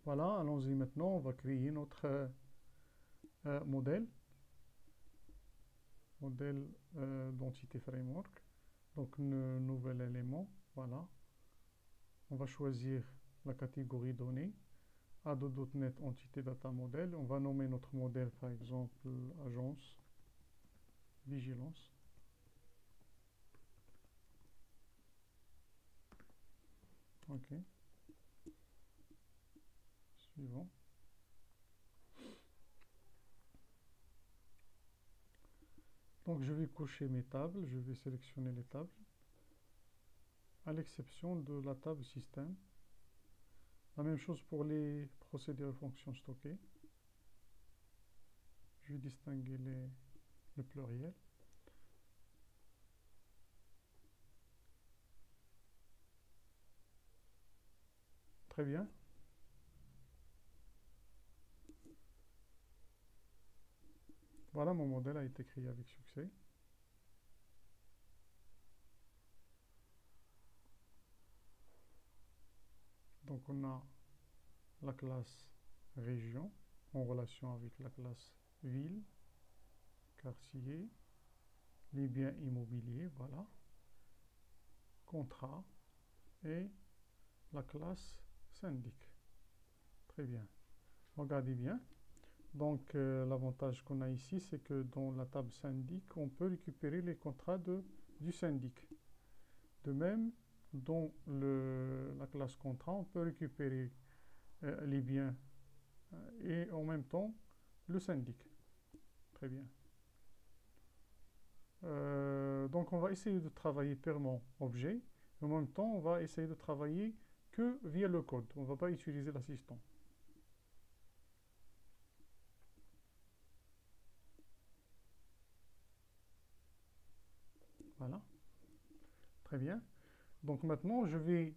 Voilà, allons-y maintenant, on va créer notre modèle, d'entité framework. Donc, nouvel élément, voilà. On va choisir la catégorie donnée, Ado.NET Entité Data Model. On va nommer notre modèle, par exemple, Agence Vigilance. OK. Suivant. Donc, je vais cocher mes tables, je vais sélectionner les tables, à l'exception de la table système. La même chose pour les procédures et fonctions stockées. Je vais distinguer le pluriel. Très bien. Voilà, mon modèle a été créé avec succès. Donc, on a la classe région en relation avec la classe ville, quartier, les biens immobiliers, voilà, contrat et la classe syndic. Très bien. Regardez bien. Donc, l'avantage qu'on a ici, c'est que dans la table syndic, on peut récupérer les contrats du syndic. De même, dans la classe contrat, on peut récupérer les biens et en même temps le syndic. Très bien. Donc, on va essayer de travailler purement objet. En même temps, on va essayer de travailler que via le code. On ne va pas utiliser l'assistant. Voilà. Très bien. Donc maintenant, je vais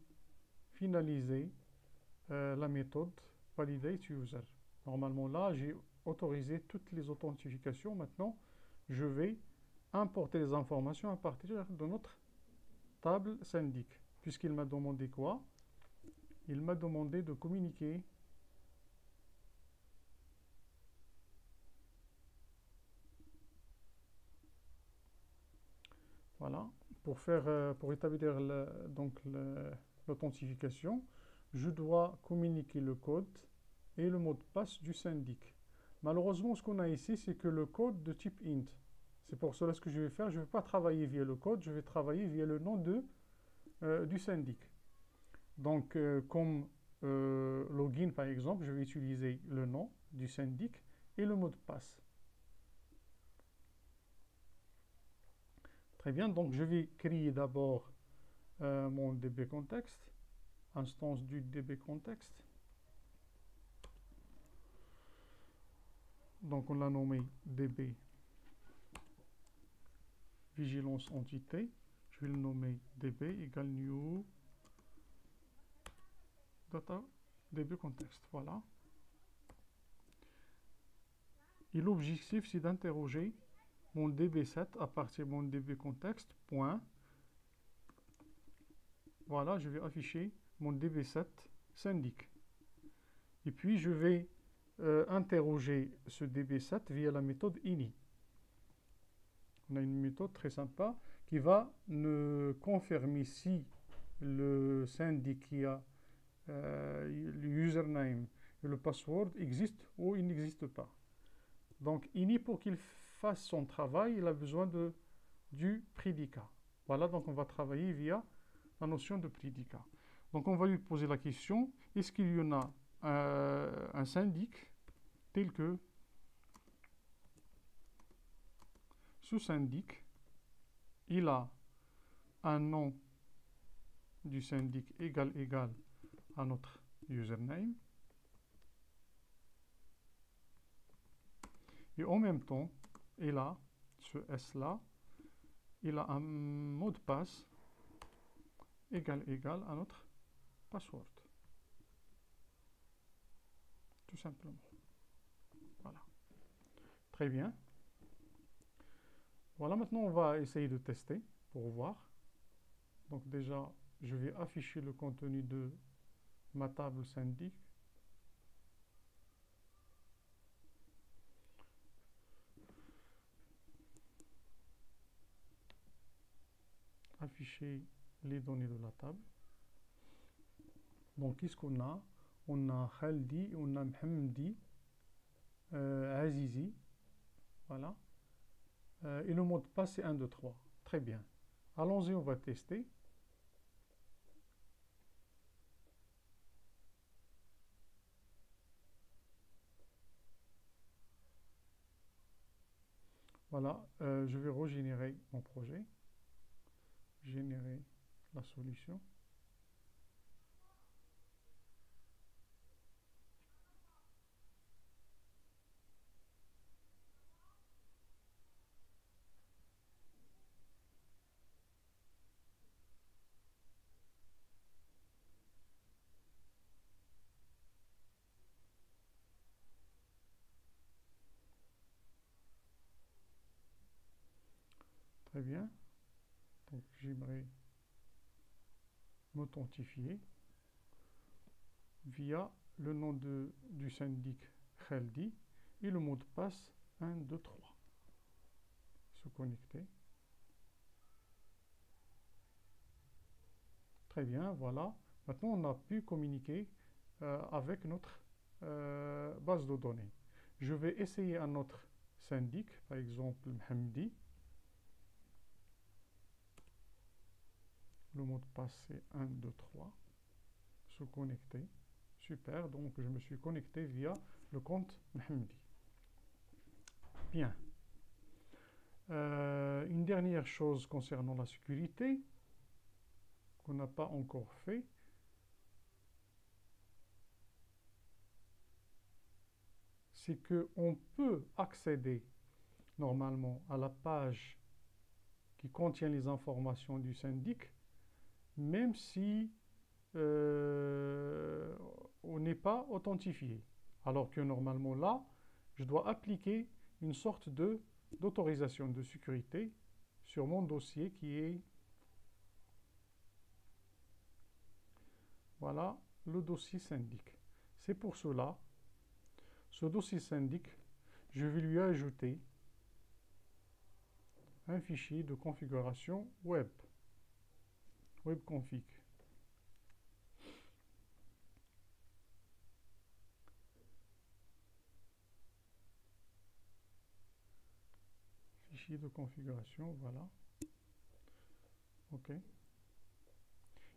finaliser la méthode validate user. Normalement, là, j'ai autorisé toutes les authentifications. Maintenant, je vais importer les informations à partir de notre table syndic. Puisqu'il m'a demandé quoi? Il m'a demandé de communiquer voilà, pour établir l'authentification, je dois communiquer le code et le mot de passe du syndic. Malheureusement, ce qu'on a ici, c'est que le code de type int. C'est pour cela ce que je vais faire. Je ne vais pas travailler via le code, je vais travailler via le nom du syndic. Donc, comme login, par exemple, je vais utiliser le nom du syndic et le mot de passe. Très bien, donc je vais créer d'abord mon DB Context, instance du DB Context. Donc on l'a nommé DB Vigilance Entité. Je vais le nommer DB égale new data DB Context. Voilà. Et l'objectif, c'est d'interroger mon DB7 à partir de mon DB Context. Point. Voilà, je vais afficher mon DB7 syndic. Et puis je vais interroger ce DB7 via la méthode ini. On a une méthode très sympa qui va me confirmer si le syndic qui a le username et le password existe ou il n'existe pas. Donc, ini, pour qu'il fasse son travail, il a besoin du prédicat. Voilà, donc on va travailler via la notion de prédicat. Donc, on va lui poser la question, est-ce qu'il y en a un syndic tel que ce syndic, il a un nom du syndic égal à notre username. Et en même temps, il a, ce S-là, il a un mot de passe égal à notre password. Tout simplement. Voilà. Très bien. Voilà, maintenant on va essayer de tester pour voir. Donc déjà, je vais afficher le contenu de ma table syndic. afficher les données de la table. Donc, qu'est-ce qu'on a? On a Khaldi, on a Mhamdi, Azizi. Voilà. Et le mot de passe, c'est 1, 2, 3. Très bien. Allons-y, on va tester. Voilà, je vais régénérer mon projet. Générer la solution. Très bien. Donc j'aimerais m'authentifier via le nom du syndic Khaldi et le mot de passe 1, 2, 3. Se connecter. Très bien, voilà. Maintenant, on a pu communiquer avec notre base de données. Je vais essayer un autre syndic, par exemple Mhamdi. Le mot de passe c'est 1, 2, 3. Se connecter. Super, donc je me suis connecté via le compte Mhamdi. Bien. Une dernière chose concernant la sécurité qu'on n'a pas encore fait. C'est qu'on peut accéder normalement à la page qui contient les informations du syndic, même si on n'est pas authentifié. Alors que normalement là, je dois appliquer une sorte d'autorisation de sécurité sur mon dossier qui est, voilà, le dossier syndic. C'est pour cela, ce dossier syndic, je vais lui ajouter un fichier de configuration web, webconfig. Fichier de configuration, voilà. OK.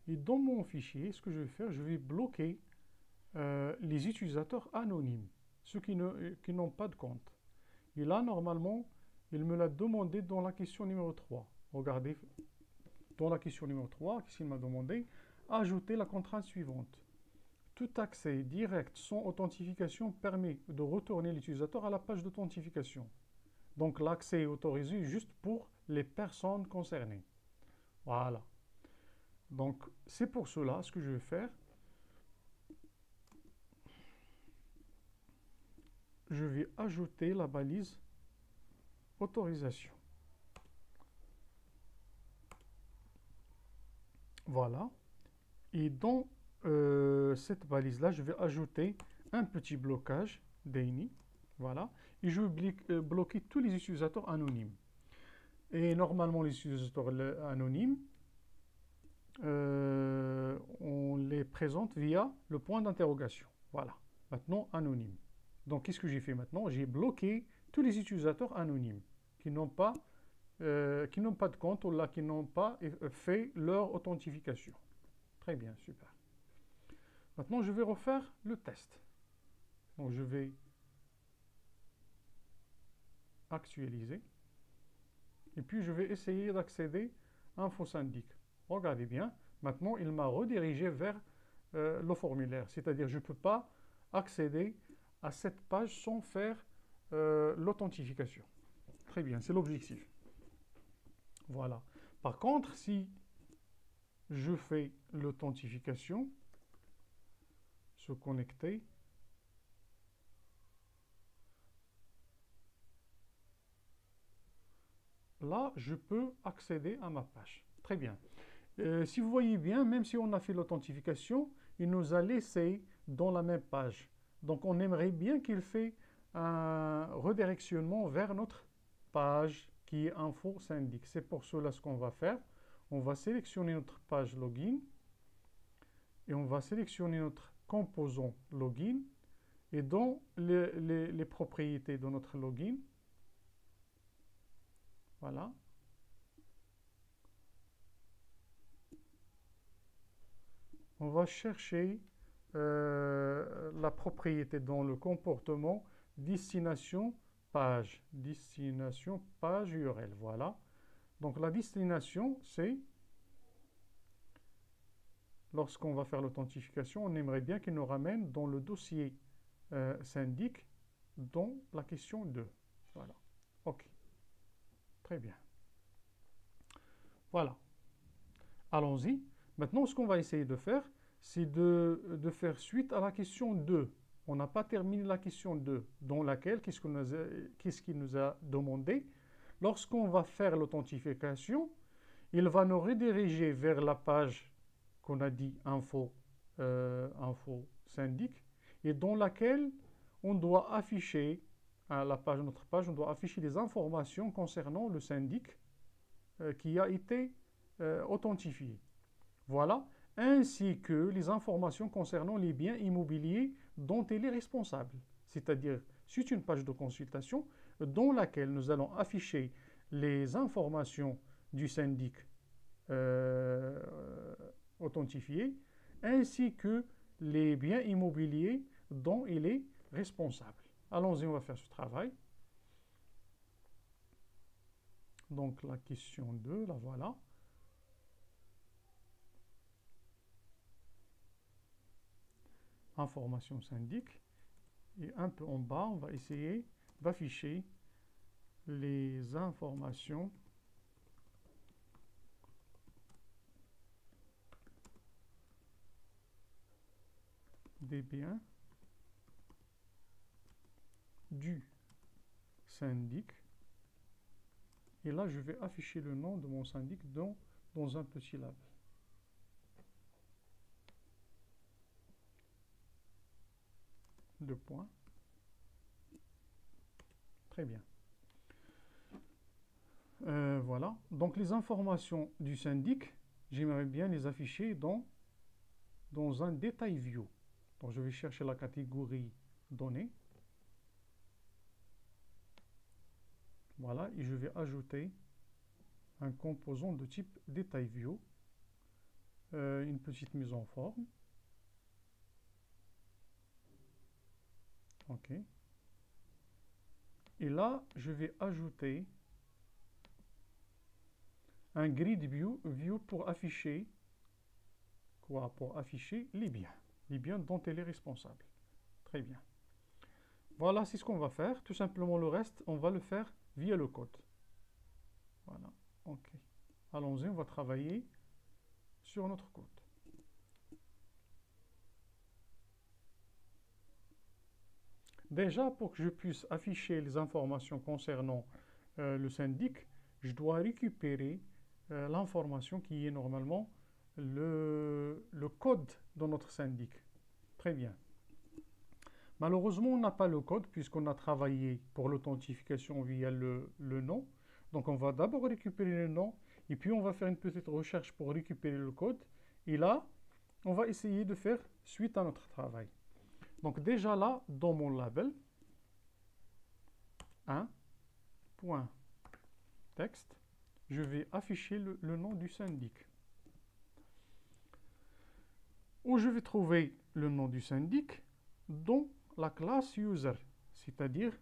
Et dans mon fichier, ce que je vais faire, je vais bloquer les utilisateurs anonymes, ceux qui n'ont pas de compte. Et là, normalement, il me l'a demandé dans la question numéro 3. Regardez, dans la question numéro 3, qu'est-ce qu'il m'a demandé? Ajouter la contrainte suivante. Tout accès direct sans authentification permet de retourner l'utilisateur à la page d'authentification. Donc l'accès est autorisé juste pour les personnes concernées. Voilà. Donc c'est pour cela, ce que je vais faire, je vais ajouter la balise autorisation. Voilà. Et dans cette balise-là, je vais ajouter un petit blocage d'INI. Voilà. Et je vais bloquer tous les utilisateurs anonymes. Et normalement, les utilisateurs anonymes, on les présente via le point d'interrogation. Voilà. Maintenant, anonyme. Donc, qu'est-ce que j'ai fait maintenant? J'ai bloqué tous les utilisateurs anonymes qui n'ont pas de compte ou là, qui n'ont pas fait leur authentification. Très bien, super. Maintenant, je vais refaire le test. Donc, je vais actualiser. Et puis, je vais essayer d'accéder à InfoSyndic. Regardez bien. Maintenant, il m'a redirigé vers le formulaire. C'est-à-dire, je ne peux pas accéder à cette page sans faire l'authentification. Très bien, c'est l'objectif. Voilà. Par contre, si je fais l'authentification, se connecter, là, je peux accéder à ma page. Très bien. Si vous voyez bien, même si on a fait l'authentification, il nous a laissé dans la même page. Donc, on aimerait bien qu'il fait un redirectionnement vers notre page qui est InfoSyndic. C'est pour cela ce qu'on va faire. on va sélectionner notre page login et on va sélectionner notre composant login et dans les propriétés de notre login, voilà, on va chercher la propriété dans le comportement destination page URL, voilà. Donc la destination, c'est lorsqu'on va faire l'authentification, on aimerait bien qu'il nous ramène dans le dossier syndic dans la question 2. Voilà. OK. Très bien. Voilà. Allons-y. Maintenant, ce qu'on va essayer de faire, c'est de faire suite à la question 2. On n'a pas terminé la question 2, dans laquelle, qu'est-ce qu'il nous a demandé? Lorsqu'on va faire l'authentification, il va nous rediriger vers la page qu'on a dit info syndic, et dans laquelle on doit afficher, à notre page, on doit afficher des informations concernant le syndic qui a été authentifié. Voilà, ainsi que les informations concernant les biens immobiliers dont il est responsable. C'est-à-dire, c'est une page de consultation dans laquelle nous allons afficher les informations du syndic authentifié, ainsi que les biens immobiliers dont il est responsable. Allons-y, on va faire ce travail. Donc la question 2, la voilà. Information syndic. Et un peu en bas, on va essayer d'afficher les informations des biens du syndic. Et là, je vais afficher le nom de mon syndic dans un petit label. Deux points. Très bien. Voilà. Donc, les informations du syndic, j'aimerais bien les afficher dans un détail view. Donc, je vais chercher la catégorie données. Voilà, et je vais ajouter un composant de type détail view, une petite mise en forme. OK. Et là, je vais ajouter un grid view pour afficher quoi? Pour afficher les biens dont elle est responsable. Très bien. Voilà, c'est ce qu'on va faire. Tout simplement, le reste, on va le faire via le code. Voilà. OK. Allons-y, on va travailler sur notre code. Déjà, pour que je puisse afficher les informations concernant le syndic, je dois récupérer l'information qui est normalement le code de notre syndic. Très bien. Malheureusement, on n'a pas le code puisqu'on a travaillé pour l'authentification via le nom. Donc, on va d'abord récupérer le nom et puis on va faire une petite recherche pour récupérer le code. Et là, on va essayer de faire suite à notre travail. Donc, déjà là, dans mon label, 1.text, je vais afficher le nom du syndic. Où je vais trouver le nom du syndic? Dans la classe user, c'est-à-dire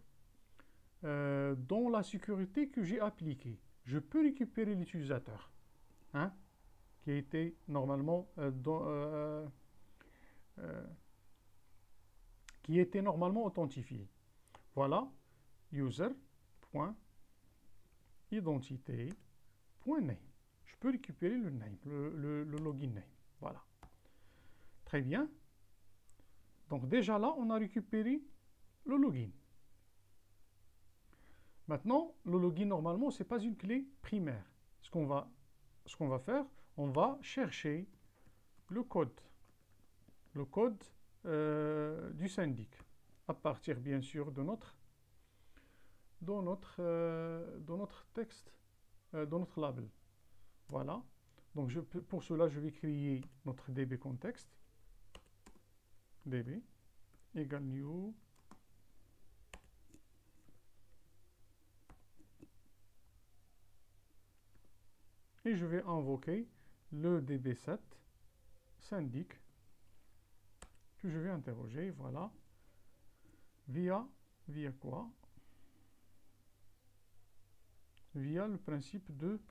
dans la sécurité que j'ai appliquée. Je peux récupérer l'utilisateur qui a été normalement authentifié. Voilà, user.identité.name. Je peux récupérer le name, le login name. Voilà. Très bien. Donc déjà là, on a récupéré le login. Maintenant, le login, normalement, ce n'est pas une clé primaire. Ce qu'on va faire, on va chercher le code du syndic, à partir, bien sûr, de notre texte, de notre label. Voilà. Donc pour cela, je vais créer notre DB contexte. DB égale new. Et je vais invoquer le DB7 syndic que je vais interroger, voilà, via quoi? Via le principe de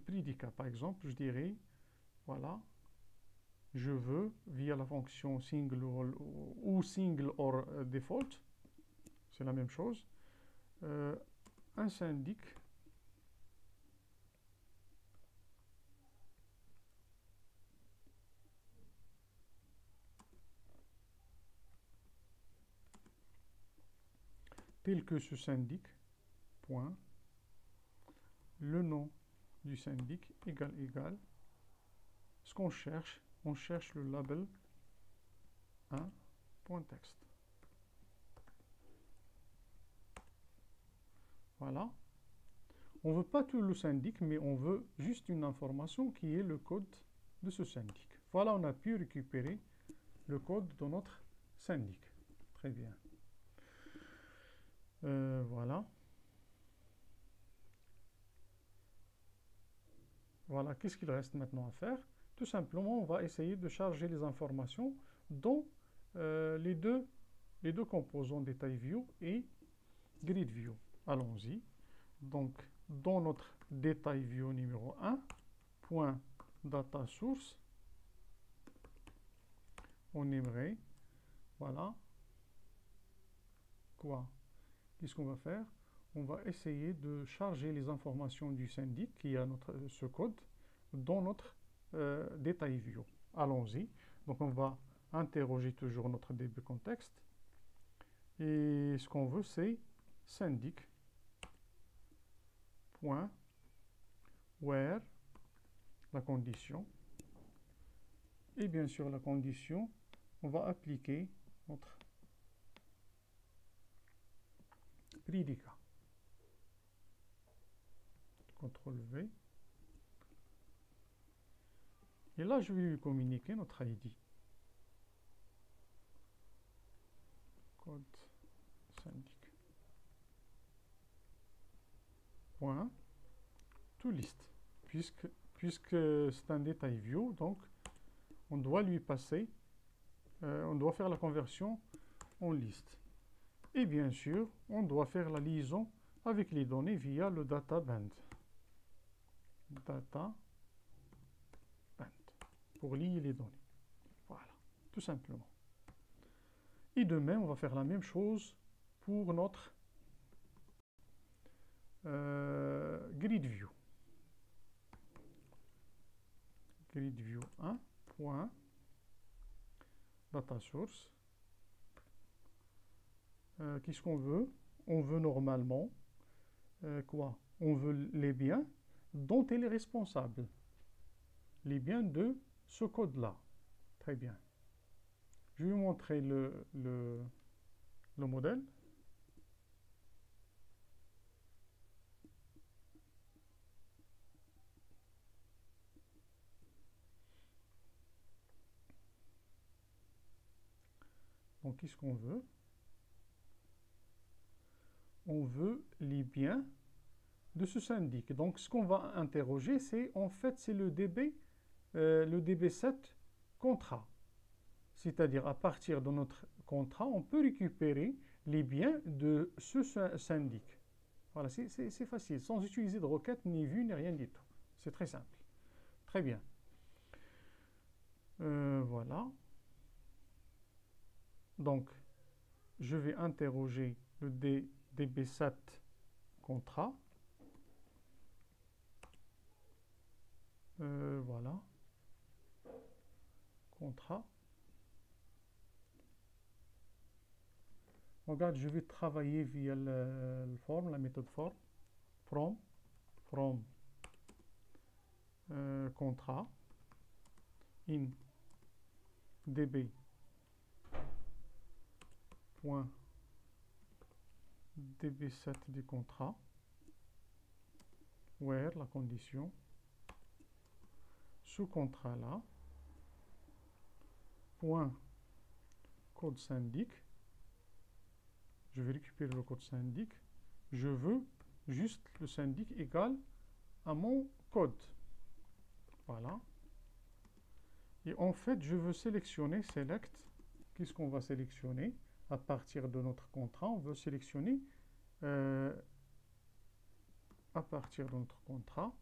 prédicat. Par exemple, je dirais, voilà, je veux, via la fonction single ou single or default, c'est la même chose, un syndic tel que ce syndic, point, le nom du syndic égal, ce qu'on cherche, on cherche le label 1.text. Voilà. On ne veut pas tout le syndic, mais on veut juste une information qui est le code de ce syndic. Voilà, on a pu récupérer le code de notre syndic. Très bien. Voilà. Voilà, qu'est-ce qu'il reste maintenant à faire? Tout simplement, on va essayer de charger les informations dans les deux composants détail view et grid view. Allons-y. Donc, dans notre détail view numéro 1, point data source, on aimerait, voilà, quoi? Qu'est-ce qu'on va faire? On va essayer de charger les informations du syndic qui a ce code dans notre détail view. Allons-y. Donc, on va interroger toujours notre DB contexte. Et ce qu'on veut, c'est syndic. Point where la condition, et bien sûr la condition, on va appliquer notre prédicat. CTRL V, et là je vais lui communiquer notre ID, code syndic point to list, puisque c'est un détail view, donc on doit lui passer, on doit faire la conversion en liste. Et bien sûr, on doit faire la liaison avec les données via le data band. Data band, pour lier les données. Voilà, tout simplement. Et demain, on va faire la même chose pour notre grid view. Grid view 1, point, data source. Qu'est-ce qu'on veut? On veut normalement quoi? On veut les biens dont elle est responsable. Les biens de ce code-là. Très bien. Je vais vous montrer le modèle. Donc, qu'est-ce qu'on veut? On veut les biens de ce syndic. Donc, ce qu'on va interroger, c'est en fait, c'est le DB7 contrat. C'est-à-dire, à partir de notre contrat, on peut récupérer les biens de ce syndic. Voilà, c'est facile, sans utiliser de requête, ni vue, ni rien du tout. C'est très simple. Très bien. Voilà. Donc, je vais interroger le DB7 contrat. Voilà. Contrat. Regarde, je vais travailler via le form, la méthode form. From contrat in db point db7 du contrat where la condition ce contrat-là, point code syndic, je vais récupérer le code syndic, je veux juste le syndic égal à mon code. Voilà. Et en fait, je veux sélectionner, select, qu'est-ce qu'on va sélectionner? À partir de notre contrat, on veut sélectionner, à partir de notre contrat,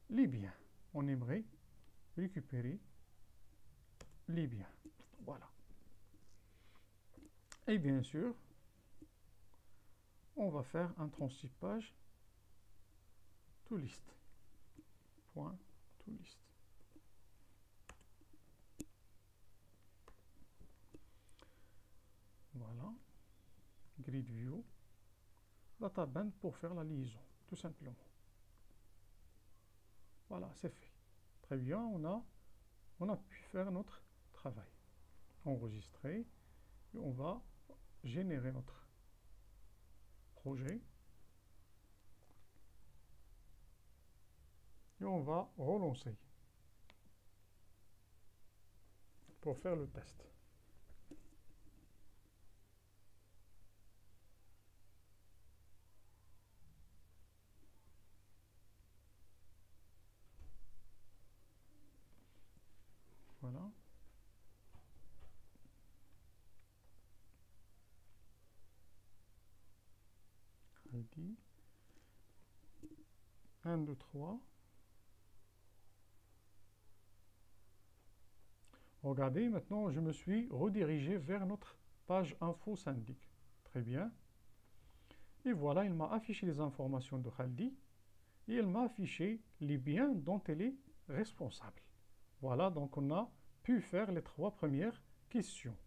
les biens. On aimerait récupérer les biens. Voilà. Et bien sûr, on va faire un transtypage toList. Point toList. Voilà. Grid view. Databand pour faire la liaison, tout simplement. Voilà, c'est fait. Très bien, on a pu faire notre travail. Enregistrer. Et on va générer notre projet. Et on va relancer pour faire le test. Voilà. ID. 1, 2, 3. Regardez, maintenant, je me suis redirigé vers notre page info syndic. Très bien. Et voilà, il m'a affiché les informations de Khaldi et il m'a affiché les biens dont elle est responsable. Voilà, donc on a pu faire les 3 premières questions.